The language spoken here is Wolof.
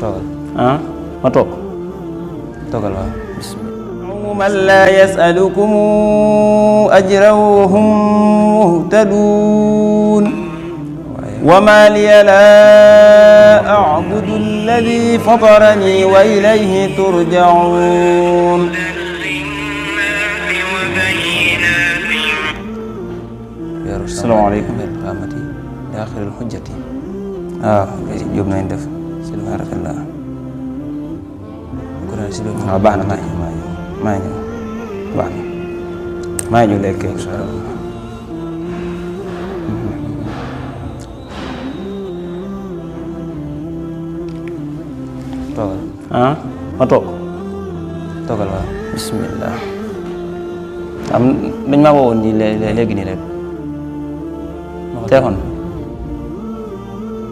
toogal ah ma toog toogal waaw bismillah من لا يسألكم أجرا وهم مهتدون وما لي لا أعبد الذي فطرني وإليه ترجعون السلام عليكم amati daaxirul xujjati jóob nañ def si barakallah ko daal si waaw baax na maa ngi ñëw baax na maa ngi ñëw léegi incha allah toogal ah ma toog toogal waaw bismillah am dañ maa woowoon nii léegi nii rek téléphone